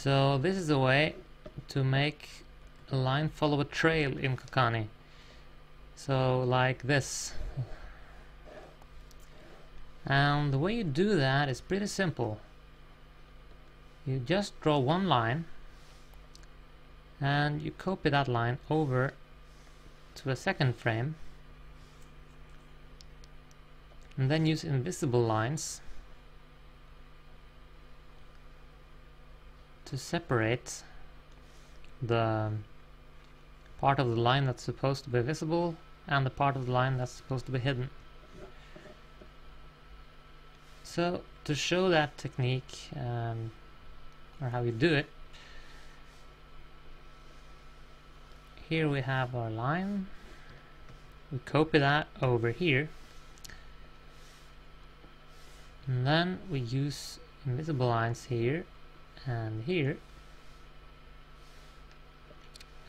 So this is a way to make a line follow a trail in Cacani. So like this. And the way you do that is pretty simple. You just draw one line and you copy that line over to a second frame and then use invisible lines to separate the part of the line that's supposed to be visible and the part of the line that's supposed to be hidden. So to show that technique or how you do it, here we have our line. We copy that over here and then we use invisible lines here and here,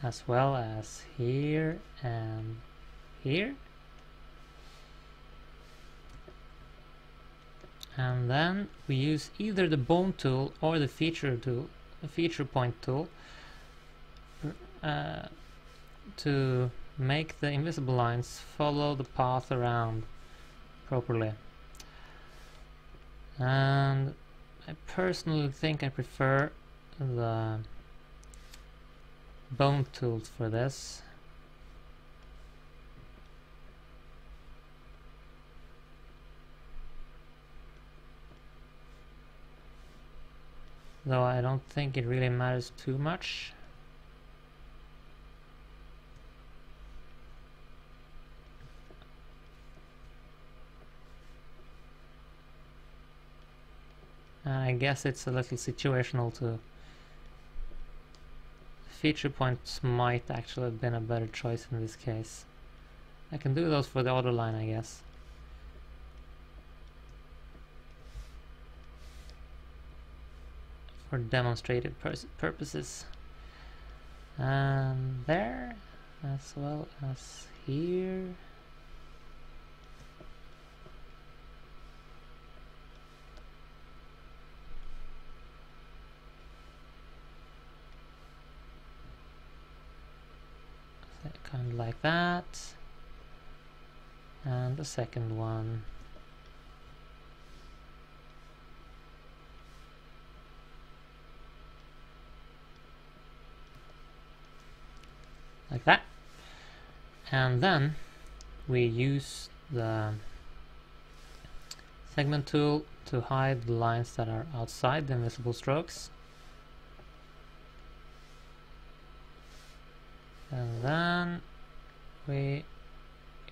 as well as here and here, and then we use either the bone tool or the feature tool, the feature point tool, to make the invisible lines follow the path around properly. And I personally think I prefer the bone tools for this. Though I don't think it really matters too much. I guess it's a little situational too. Feature points might actually have been a better choice in this case. I can do those for the other line, I guess. For demonstrative purposes. And there, as well as here. Kind of like that, and the second one like that, and then we use the segment tool to hide the lines that are outside the invisible strokes. And then we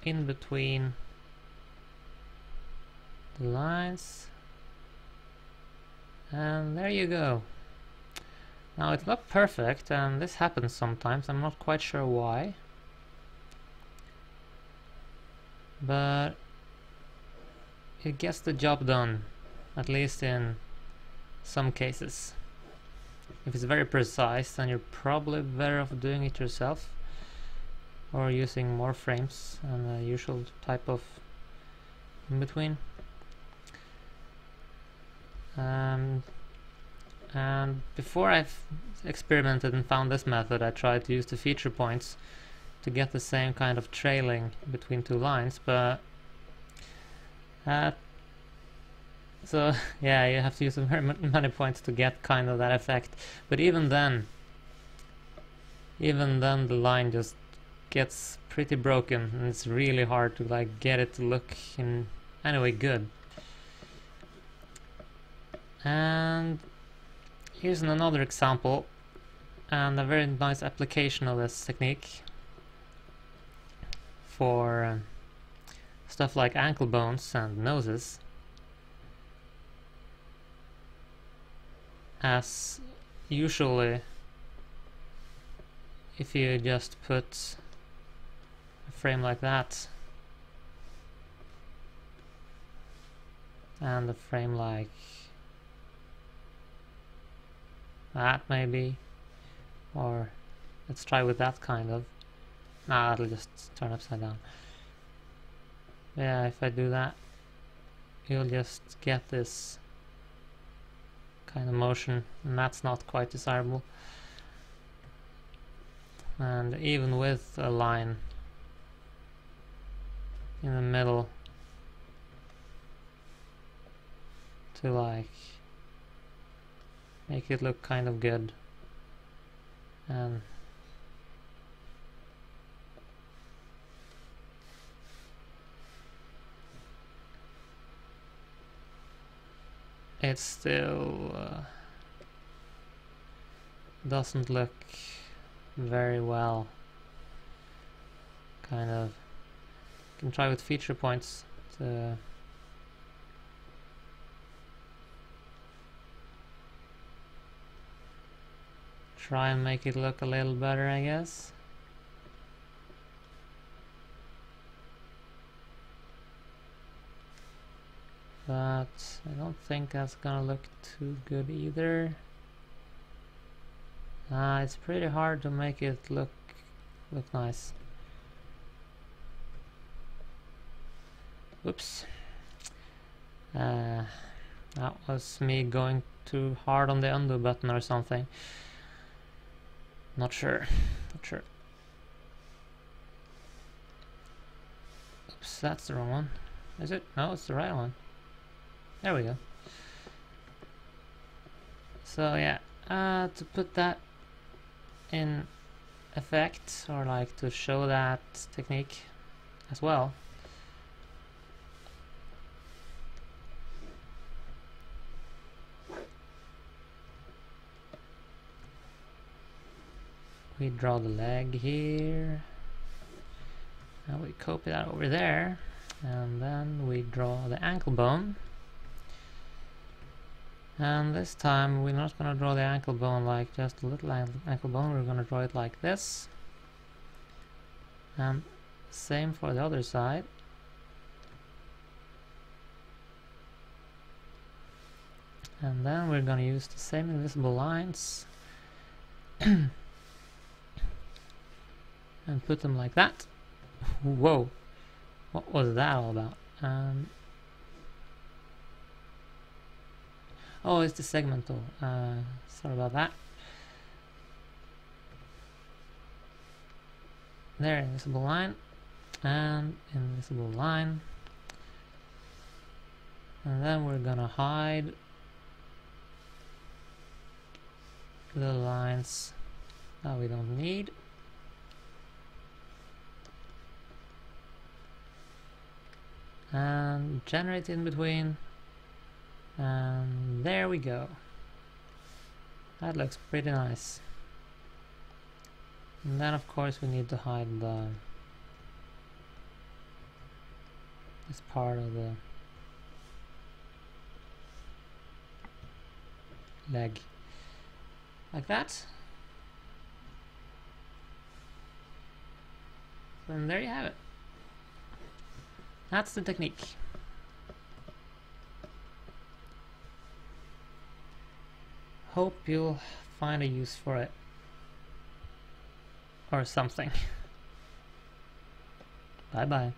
in between the lines, and there you go. Now it's not perfect, and this happens sometimes. I'm not quite sure why, but it gets the job done, at least in some cases. If it's very precise, then you're probably better off doing it yourself or using more frames and the usual type of in-between. And before I've experimented and found this method, I tried to use the feature points to get the same kind of trailing between two lines, but so yeah, you have to use very many points to get kind of that effect. But even then the line just gets pretty broken, and it's really hard to like get it to look in any way good. And here's another example and a very nice application of this technique for stuff like ankle bones and noses. As usually, if you just put a frame like that and a frame like that maybe, or let's try with that kind of, nah, it'll just turn upside down. Yeah, if I do that, you'll just get this kind of motion, and that's not quite desirable. And even with a line in the middle to like make it look kind of good, and it still doesn't look very well. Kind of can try with feature points to try and make it look a little better, I guess. But I don't think that's gonna look too good either. It's pretty hard to make it look nice. Oops. That was me going too hard on the undo button or something. Not sure. Oops, that's the wrong one. Is it? No, it's the right one. There we go. So yeah, to put that in effect, or like to show that technique as well, we draw the leg here, and we copy that over there, and then we draw the ankle bone. And this time we're not going to draw the ankle bone like just a little ankle bone, we're going to draw it like this. And same for the other side. And then we're going to use the same invisible lines and put them like that. Whoa, what was that all about? Oh, it's the segment tool. Sorry about that. There, invisible line and invisible line. And then we're gonna hide the lines that we don't need. And generate in between. And there we go. That looks pretty nice. And then of course we need to hide this part of the leg. Like that. And there you have it. That's the technique. Hope you'll find a use for it. Or something. Bye bye.